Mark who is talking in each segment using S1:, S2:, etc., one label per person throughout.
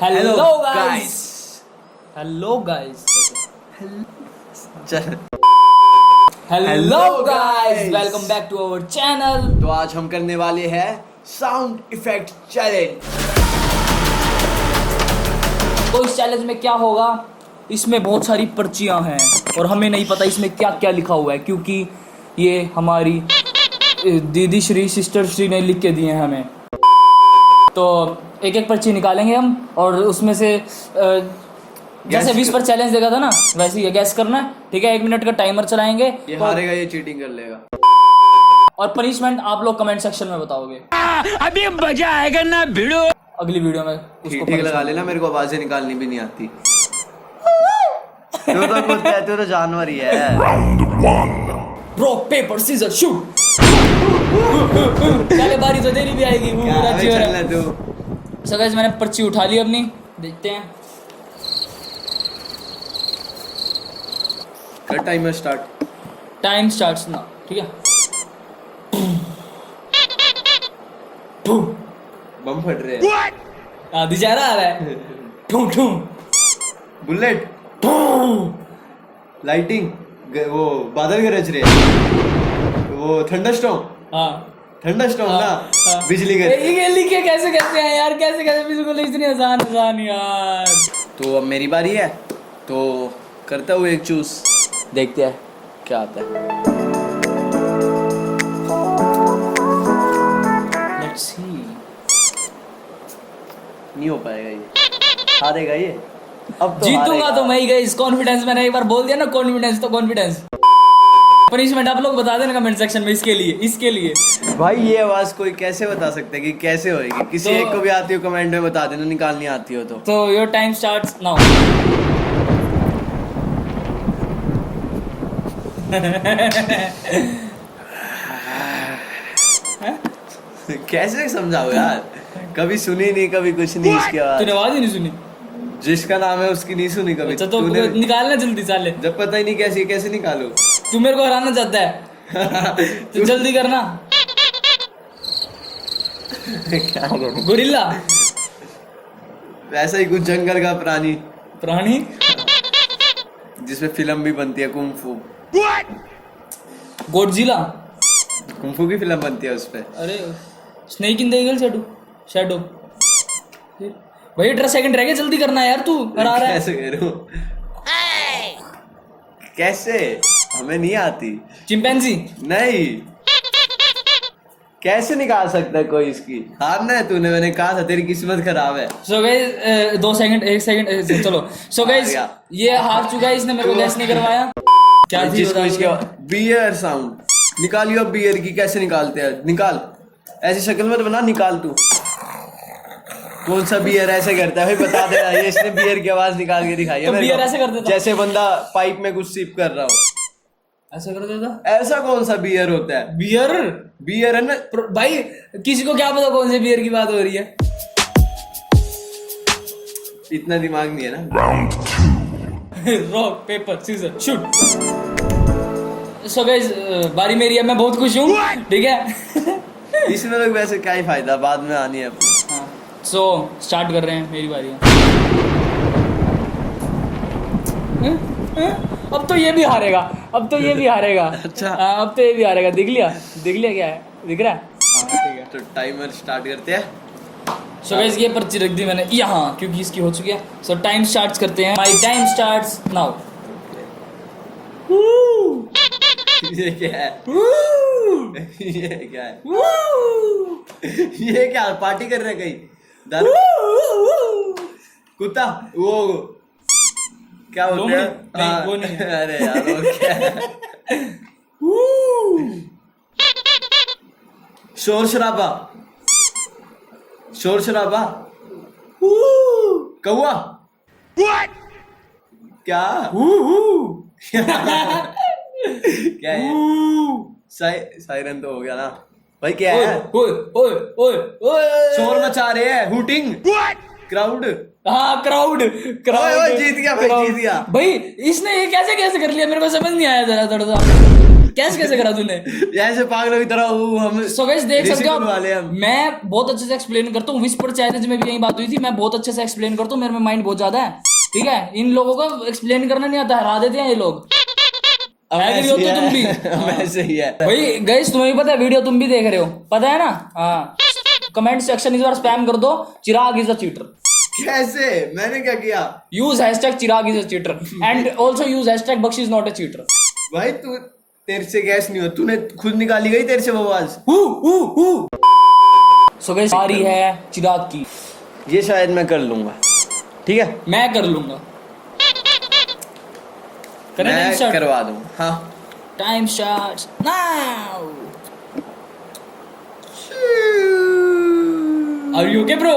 S1: Hello guys. Hello guys. Hello guys, welcome back to our channel.
S2: तो आज हम करने वाले हैं साउंड इफेक्ट चैलेंज।
S1: तो इस चैलेंज में क्या होगा, इसमें बहुत सारी पर्चियां हैं और हमें नहीं पता इसमें क्या क्या लिखा हुआ है, क्योंकि ये हमारी दीदी श्री सिस्टर श्री ने लिख के दिए हैं हमें। तो एक एक पर्ची निकालेंगे हम और उसमें से जैसे 20 पर चैलेंज देगा था ना, वैसे ये गैस करना है। ठीक है, 1 मिनट का टाइमर चलाएंगे।
S2: ये हारेगा, ये चीटिंग कर लेगा।
S1: और पनिशमेंट आप लोग कमेंट सेक्शन में बताओगे।
S3: अभी मजा आएगा ना भिड़ो।
S1: अगली वीडियो में उसको
S2: ठीक लगा लेना, मेरे को आवाजें निकालनी भी नहीं आती। तू तो खुद कहते हो तो जानवर ही है।
S1: Rock paper scissor shoot. चले, बारी तो तेरी भी आएगी। सो गाइस, मैंने पर्ची उठा ली अपनी, देखते हैं।
S2: कर टाइमर स्टार्ट।
S1: टाइम स्टार्ट्स ना, ठीक है।
S2: बम फट रहे हैं।
S1: आधी जा रहा है। ठू ठू
S2: बुलेट, लाइटिंग, वो बादल गरज रहे हैं, वो थंडरस्टॉर्म।
S1: हाँ
S2: थंडरस्टॉर्म ना,
S1: हाँ।
S2: बिजली
S1: ये लिखे कैसे कैसे हैं यार, कैसे कैसे बिल्कुल इतनी आसान यार।
S2: तो अब मेरी बारी है, तो करता हूँ एक चूज, देखते हैं क्या आता है।
S1: Let's see.
S2: नहीं हो पाएगा ये, हारेगा ये। अब तो
S1: जीतूंगा
S2: हारेगा।
S1: तो मैं ही, गाइस कॉन्फिडेंस। मैंने एक बार बोल दिया ना, कॉन्फिडेंस तो कॉन्फिडेंस। पनिशमेंट आप लोग बता देना कमेंट सेक्शन में। इसके लिए
S2: भाई ये आवाज कोई कैसे बता सकता है कि कैसे होएगी? किसी
S1: तो,
S2: एक को भी आती हो कमेंट में बता देना, निकालनी आती हो तो
S1: योर टाइम स्टार्ट्स नाउ।
S2: कैसे समझाओ यार, कभी सुनी नहीं, कभी कुछ नहीं इसकी आवाज।
S1: तूने आवाज ही नहीं सुनी?
S2: जिसका नाम है उसकी नहीं सुनी कभी।
S1: अच्छा, तो निकालना जल्दी साले।
S2: जब पता ही नहीं कैसे निकालो।
S1: तू मेरे को हराना चाहता है तो जल्दी करना।
S2: क्या
S1: गोरिल्ला,
S2: वैसा ही कुछ जंगल का प्राणी
S1: प्राणी,
S2: जिसमें फिल्म भी बनती है, कुंफू।
S1: गोडजिला।
S2: कुंफू की फिल्म बनती है उसपे।
S1: अरे snake in the eagle shadow. भाई 18 सेकंड रह गए, जल्दी करना यार, तू हरा रहा है।
S2: कैसे करूं? कैसे? हमें नहीं आती।
S1: चिंपैंजी।
S2: नहीं, कैसे निकाल सकता है कोई इसकी? हारना है तूने, मैंने कहा था, तेरी किस्मत खराब है।
S1: सो गाइस 2 सेकंड 1 सेकंड चलो। सो गाइस ये हार चुका है, इसने मेरे को गैस नहीं करवाया। क्या थी
S2: जिसको इसके बियर साउंड निकालियो। बियर की कैसे निकालते हैं? निकाल, ऐसी शक्ल मत बना, निकाल तू। कौन सा बियर ऐसे करता है भाई, बता देना। ये इसने बियर की आवाज निकाल के दिखाई है।
S1: तो बियर ऐसे कर देता,
S2: जैसे बंदा पाइप में कुछ सिप कर रहा हो,
S1: ऐसे कर देता।
S2: ऐसा कौन सा बियर होता है? बियर है ना
S1: भाई, किसी को क्या पता कौन से बियर की बात हो रही है।
S2: इतना दिमाग नहीं है ना।
S1: Rock paper scissor shoot. So guys बारी मेरी है, मैं बहुत खुश हूँ, ठीक है।
S2: इसमें लोग वैसे क्या ही फायदा, बाद में आनी है।
S1: हाँ, सो स्टार्ट कर रहे हैं, मेरी बारी है। अब तो ये भी हारेगा, अब तो ये भी हारेगा।
S2: अच्छा,
S1: अब तो ये भी हारेगा। दिख लिया क्या है, दिख रहा है? हाँ ठीक है।
S2: तो टाइमर स्टार्ट करते हैं।
S1: सो गाइस ये पर्ची रख दी मैंने यहाँ, क्योंकि इसकी हो चुकी है। सो टाइम स्टार्ट करते हैं। My time starts now.
S2: ये क्या है? ये क्या है? ये क्या पार्टी कर रहे हैं कहीं? दारू? कुत्ता? वो क्या बोलते हैं?
S1: नहीं, वो नहीं।
S2: अरे यार, वो क्या है? शोर शराबा कौआ? क्या क्या है? सायरन तो हो गया ना भाई। क्या है?
S1: ओए
S2: शोर मचा रहे हैं, हूटिंग, क्राउड।
S1: हाँ क्राउड।
S2: जीत गया भाई, जीत गया
S1: भाई। इसने ये कैसे कर लिया, मेरे को समझ नहीं आया जरा थोड़ा सा। कैसे करा तूने?
S2: ऐसे पागलों की तरह हम
S1: सो गाइस देख सकते हो
S2: ऋषिकुल वाले हम।
S1: मैं बहुत अच्छे से एक्सप्लेन करता हूँ। विस्पर चैलेंज में भी यही बात हुई थी, मैं बहुत अच्छे से एक्सप्लेन करता हूँ, मेरे में माइंड बहुत ज्यादा है, ठीक है। इन लोगों को एक्सप्लेन करना नहीं आता, हरा देते हैं ये लोग। है कि नहीं होते तुम भी?
S2: वैसे ही है
S1: भाई गाइस तुम्हें भी पता है, वीडियो तुम भी देख रहे हो, पता है ना? हाँ, कमेंट सेक्शन इस बार स्पैम कर दो, चिराग इज अ चीटर।
S2: कैसे? मैंने क्या किया?
S1: Use hashtag Chirag is a cheater and also use hashtag Bakshi is not a cheater.
S2: भाई तू, तेरे से गैस नहीं हो, तूने खुद निकाली गई तेरे से वो आवाज।
S1: सो गाइस आ रही है चिराग की,
S2: ये शायद मैं कर लूंगा, ठीक है?
S1: मैं कर लूंगा।
S2: मैं करवा दूंगा। हाँ
S1: time starts now. Are you okay bro?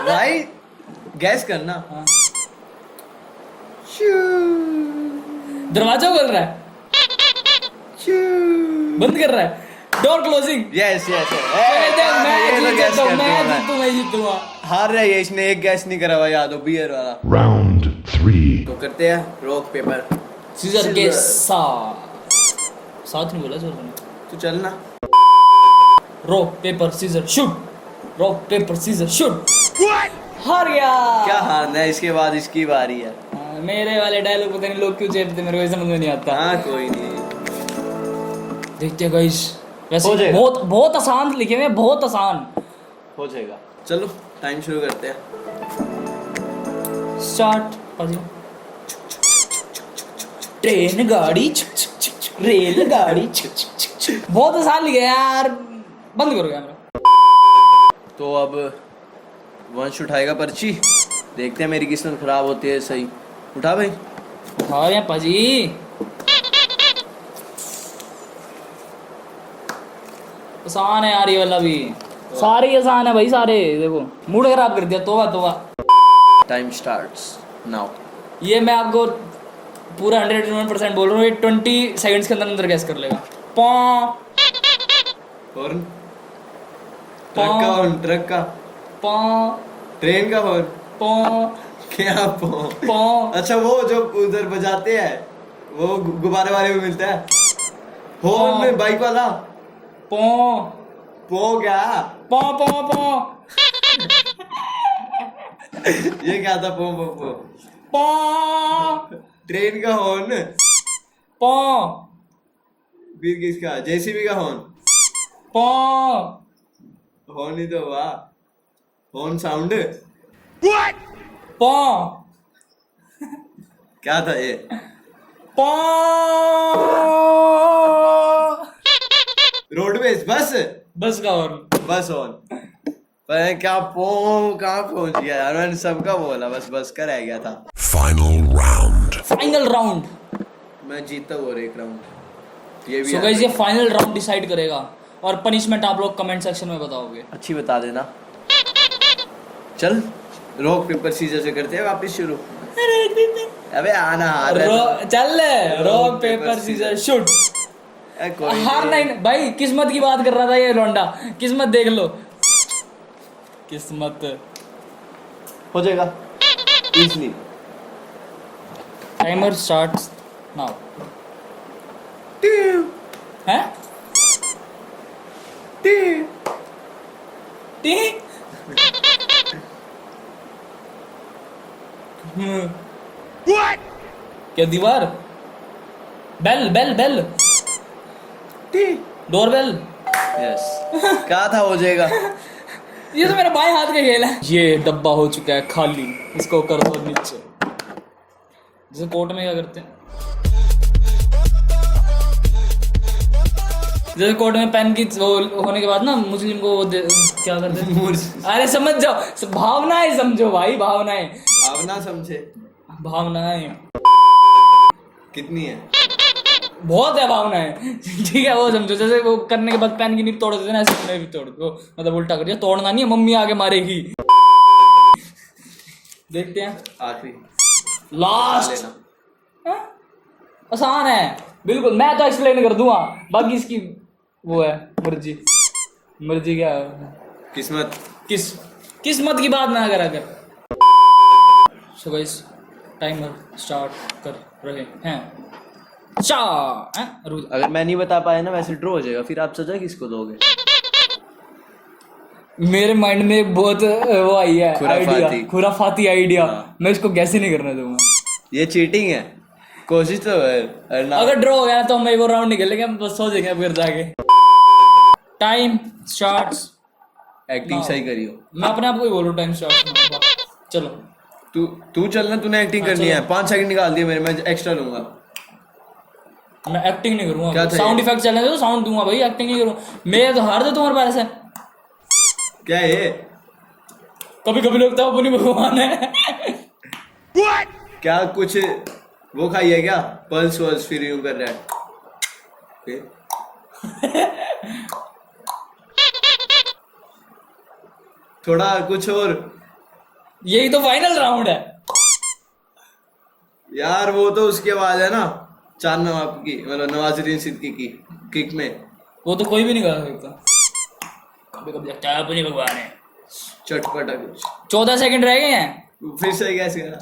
S2: भाई गैस करना।
S1: दरवाजा खोल रहा है, बंद कर रहा है, डोर क्लोजिंग।
S2: यस यस
S1: मैं जीतूंगा।
S2: हार रहा है इसने, एक गैस नहीं करा हुआ, याद हो, बियर वाला।
S3: Round 3.
S2: तो करते हैं रॉक पेपर
S1: सीजर के साथ नहीं बोला सर तुमने?
S2: तू चलना।
S1: Rock paper scissor shoot, rock paper scissor shoot. हार गया।
S2: क्या हारना है? इसके बाद इसकी बारी है।
S1: मेरे वाले डायलॉग पता नहीं लोग क्यों चेपते, मेरे को समझ में नहीं आता।
S2: हाँ कोई नहीं,
S1: देखते हैं गाइस,
S2: हो
S1: वैसे
S2: जाएगा।
S1: बहुत बहुत आसान लिखे हुए, बहुत आसान।
S2: हो जाएगा। चलो टाइम शुरू करते हैं।
S1: स्टार्ट। ट्रेन गाड़ी, रेल गाड़ी, बहुत आसान लिखे यार, बंद करो कैमरा।
S2: तो अब वंश उठाएगा पर्ची, देखते हैं मेरी किस्मत खराब होती है। सही उठा भाई।
S1: हाँ या पाजी, आसान है यार ये वाला भी, सारे आसान है भाई सारे। देखो मूड खराब कर दिया, तोबा तोबा।
S2: Time starts now.
S1: ये मैं आपको पूरा 101% बोल रहा हूँ, ये 20 सेकंड्स के अंदर गैस कर लेगा। पॉ
S2: हॉर्न, ट्रक का हॉर्न, ट्रक का,
S1: पॉ
S2: ट्रेन का हॉर्न,
S1: पॉ
S2: क्या पो?
S1: पॉ
S2: अच्छा वो जो उधर बजाते हैं, वो गुब्बारे वाले में मिलता है। हॉर्न में बाइक वाला।
S1: पॉ
S2: पो क्या?
S1: पॉ पॉ पॉ
S2: ये क्या था? पो पो पो।
S1: पॉ
S2: ट्रेन का हॉर्न।
S1: पॉ
S2: फिर किसका? जेसीबी का हॉर्न।
S1: पॉ
S2: हॉर्न ही तो हुआ, हॉर्न साउंड।
S1: पॉ
S2: क्या था ये?
S1: पॉ
S2: रोडवेज, बस।
S1: बस का और
S2: बस हॉर्न। पर क्या पो कहाँ पहुंच गया यार? मैंने सबका बोला, बस बस का रह गया था।
S3: Final round.
S1: Final round.
S2: मैं जीता वो एक राउंड। ये भी
S1: सो गाइस ये फाइनल राउंड डिसाइड करेगा, और पनिशमेंट आप लोग कमेंट सेक्शन में बताओगे।
S2: अच्छी बता देना। चल रॉक पेपर सीजर से करते हैं वापस शुरू। अबे आना हार रहा है।
S1: चल रॉक पेपर सीजर शूट।
S2: कोई
S1: हार
S2: नहीं।
S1: नहीं भाई, किस्मत की बात कर रहा था ये लौंडा, किस्मत देख लो, किस्मत।
S2: हो जाएगा इजली।
S1: Timer starts now. हैं? टी
S3: What?
S1: क्या दीवार? Bell bell bell, door bell.
S2: Yes क्या था? हो जाएगा।
S1: ये तो मेरा बाएं हाथ का खेल है। ये डब्बा हो चुका है खाली, इसको कर दो नीचे, जैसे कोर्ट में क्या करते हैं, जैसे कोर्ट में पेन की वो होने के बाद ना मुस्लिम को वो क्या करते हैं? अरे समझ जाओ, भावनाएं समझो भाई, भावनाएं।
S2: भावना समझे।
S1: भावनाएं
S2: कितनी है?
S1: बहुत है भावनाएं, ठीक है वो समझो। जैसे वो करने के बाद पेन की नीब तोड़ देते ना, ऐसे तुमने भी तोड़ दो, मतलब उल्टा कर दिया। तोड़ना नहीं है, मम्मी आगे मारेगी। देखते हैं
S2: आखिरी
S1: लास्ट।
S2: लेना।
S1: आसान है बिल्कुल, मैं तो एक्सप्लेन कर दूंगा, बाकी इसकी वो है मर्जी। मर्जी क्या है?
S2: किस्मत।
S1: किस्मत की बात ना करा कर। सो गाइस टाइमर स्टार्ट कर रहे हैं। चा हैं?
S2: अगर मैं नहीं बता पाया ना वैसे ड्रॉ हो जाएगा, फिर आप सजा किसको दोगे?
S1: मेरे माइंड में एक बहुत वो आई है
S2: खुराफाती।
S1: Idea, खुराफाती idea.
S2: हाँ।
S1: मैं इसको कैसे नहीं करने दूंगा।
S2: ये चीटिंग है, कोशिश तो है। अरे ना,
S1: अगर ड्रॉ हो गया तो हम एक और राउंड निकलेंगे, हम बस सो जाएंगे फिर जाके। Time starts.
S2: एक्टिंग सही करियो।
S1: मैं अपने आप को ही बोलूं टाइम स्टार्ट। चलो
S2: तू चलना, तूने एक्टिंग
S1: हाँ,
S2: करनी
S1: चलो।
S2: है। 5 सेकंड निकाल दिए मेरे, मैं एक्स्ट्रा लूंगा।
S1: मैं एक्टिंग नहीं
S2: क्या
S1: करूंगा,
S2: था
S1: साउंड
S2: ये?
S1: इफेक्ट चलने दो, साउंड दूंगा भाई, एक्टिंग नहीं करूंगा। मैं तो हार दे तुम्हारे पास से।
S2: क्या है ये?
S1: कभी कभी लगता है अपनी भगवान है।
S2: क्या कुछ वो खाई है क्या? पल्स वर्स फिर यूं कर रहा है। फिर? थोड़ा कुछ और
S1: यही तो फाइनल राउंड है
S2: यार। वो तो उसके बाद है ना, चांद नवाब की, मतलब नवाजुद्दीन सिद्दीकी की किक में।
S1: वो तो कोई भी नहीं कर सकता। कभी कभी लगता है अपनी भगवान है।
S2: चटपटा कुछ।
S1: 14 सेकंड रह गए हैं।
S2: फिर से कैसे करा?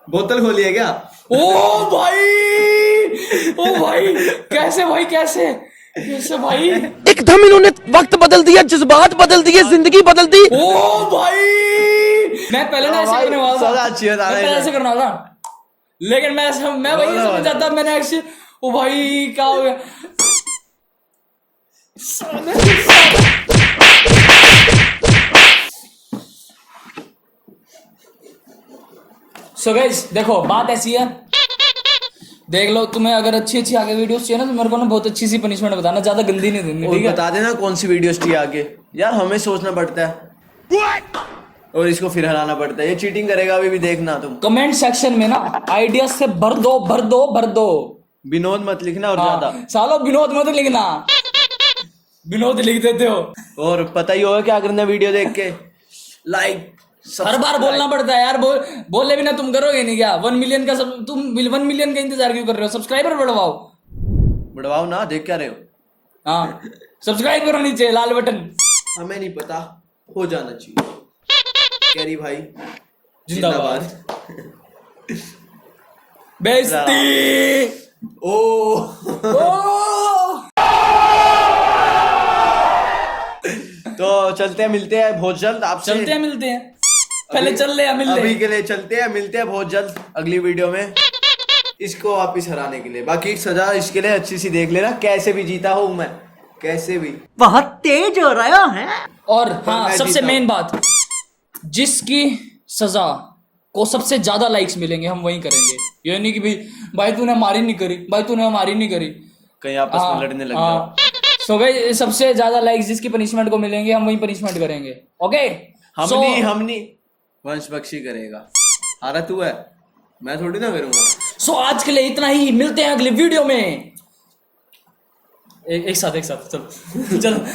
S2: बोतल खोली है क्या?
S1: ओ भाई कैसे भाई, कैसे कैसे भाई?
S4: एकदम इन्होंने वक्त बदल दिया, जज्बात बदल दिए, जिंदगी बदल दी।
S1: ओ भाई मैं पहले ना ऐसे
S2: भाई,
S1: करने वाला
S2: सजा
S1: था।
S2: अच्छी है,
S1: मैं
S2: तारा
S1: पहले
S2: इधर।
S1: ऐसे करने वाला था, लेकिन मैं वही
S2: बोलो,
S1: समझ जाता। मैंने एक्शन, ओ भाई क्या हो गया? सो गाइस देखो, बात ऐसी है, देख लो, तुम्हें अगर अच्छी अच्छी आगे वीडियोस चाहिए ना तो मेरे को ना बहुत अच्छी सी पनिशमेंट बताना, ज्यादा गंदी नहीं देनी,
S2: और
S1: ठीक है?
S2: बता देना कौन सी वीडियोस थी आगे। यार हमें सोचना पड़ता है और इसको फिर हराना पड़ता है। ये चीटिंग करेगा अभी भी, देखना तुम।
S1: कमेंट सेक्शन में ना आइडिया से भर दो भर दो भर दो।
S2: विनोद मत लिखना और ज्यादा।
S1: हाँ, सालो विनोद मत लिखना, विनोद लिख देते हो।
S2: और पता ही होगा क्या करना वीडियो देख के। लाइक
S1: हर बार बोलना पड़ता है यार, बोले बिना तुम करोगे नहीं क्या? 1 मिलियन का तुम 1 मिलियन का इंतजार क्यों कर रहे हो? सब्सक्राइबर बढ़वाओ।
S2: बढ़वाओ ना, देख क्या रहे हो?
S1: हाँ सब्सक्राइब करो, नीचे लाल बटन।
S2: हमें नहीं पता, हो जाना चाहिए। कैरी भाई
S1: जिंदाबाद। बेइज्जती।
S2: ओ तो चलते हैं, मिलते हैं बहुत जल्द आपसे।
S1: चलते हैं मिलते हैं, पहले चल ले या मिल ले।
S2: अभी के लिए चलते हैं, मिलते हैं बहुत जल्द अगली वीडियो में इसको वापिस हराने के लिए। बाकी सजा इसके लिए अच्छी सी देख लेना, कैसे भी जीता हूं मैं, कैसे भी।
S4: बहुत तेज हो रहा है।
S1: और हाँ,
S2: मैं
S1: सबसे
S2: जीता
S1: मेन बात, जिसकी सजा को सबसे ज्यादा लाइक्स मिलेंगे हम वही करेंगे। ये नहीं कि भाई तूने हमारी नहीं करी, भाई तूने हमारी नहीं करी,
S2: कहीं आपस में लड़ने लग जाओ।
S1: सो भाई सबसे ज्यादा लाइक्स जिसकी पनिशमेंट को मिलेंगे हम वही पनिशमेंट करेंगे। ओके
S2: हम नहीं वंश बख्शी करेगा। हारा तू है, मैं थोड़ी ना करूंगा।
S1: सो आज के लिए इतना ही, मिलते हैं अगले वीडियो में। एक साथ चलो चलो।